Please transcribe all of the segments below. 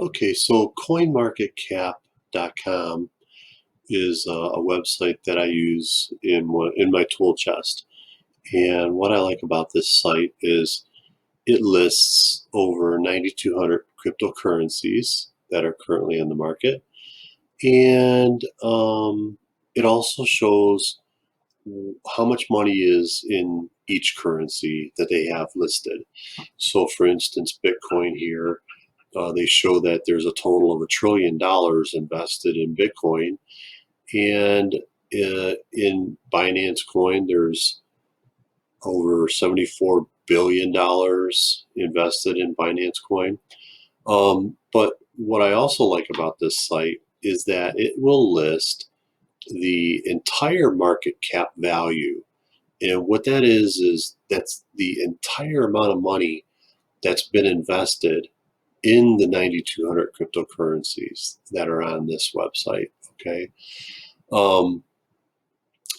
Okay, so CoinMarketCap.com is a website that I use in my tool chest. And what I like about this site is it lists over 9,200 cryptocurrencies that are currently in the market. And it also shows how much money is in each currency that they have listed. So, for instance, Bitcoin here, they show that there's a total of $1 trillion invested in Bitcoin, and in Binance Coin, there's over $74 billion invested in Binance Coin. But what I also like about this site is that it will list the entire market cap value. And what that is that's the entire amount of money that's been invested in the 9,200 cryptocurrencies that are on this website. Okay. Um,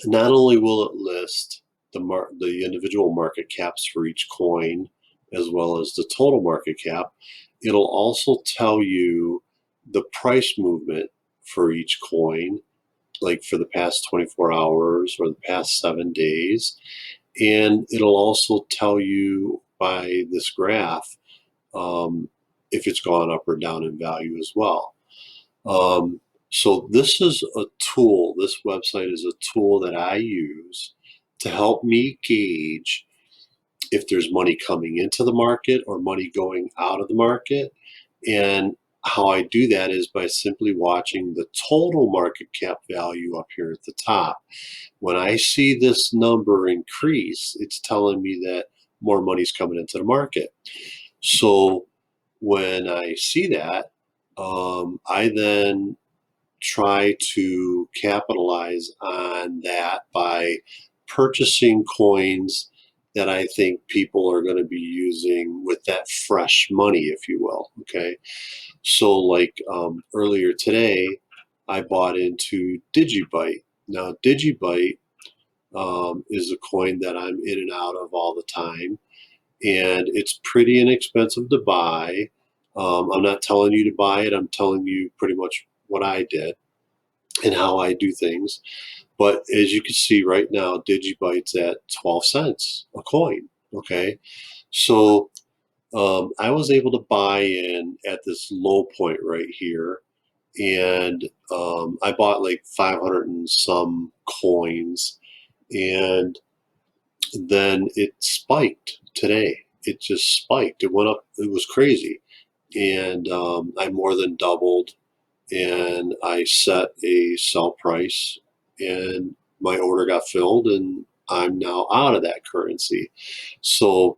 Not only will it list the individual market caps for each coin, as well as the total market cap, it'll also tell you the price movement for each coin, like for the past 24 hours or the past 7 days. And it'll also tell you by this graph if it's gone up or down in value as well. So this is a tool, this website is a tool that I use to help me gauge if there's money coming into the market or money going out of the market. And how I do that is by simply watching the total market cap value up here at the top. When I see this number increase, it's telling me that more money's coming into the market. So when I see that, I then try to capitalize on that by purchasing coins that I think people are going to be using with that fresh money, if you will. Okay. So, like earlier today, I bought into Digibyte. Now, Digibyte is a coin that I'm in and out of all the time, and it's pretty inexpensive to buy. I'm not telling you to buy it, I'm telling you pretty much what I did and how I do things. But as you can see right now, Digibyte's at 12 cents a coin. Okay. So I was able to buy in at this low point right here. And I bought like 500 and some coins. And then it spiked today. It just spiked. It went up. It was crazy. And I more than doubled, and I set a sell price, and my order got filled, and I'm now out of that currency. So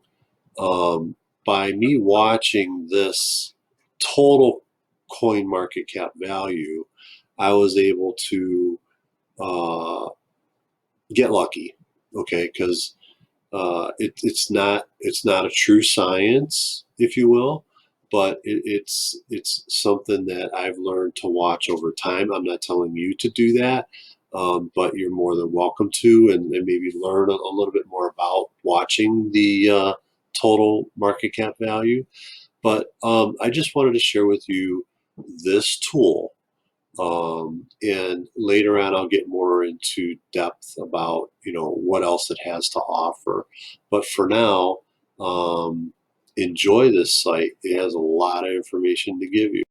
by me watching this total coin market cap value, I was able to uh, get lucky. Okay, because it's not a true science, if you will, but it's something that I've learned to watch over time. I'm not telling you to do that, but you're more than welcome to, and maybe learn a little bit more about watching the total market cap value. But I just wanted to share with you this tool, and later on, I'll get more into depth about, what else it has to offer. But for now, enjoy this site. It has a lot of information to give you.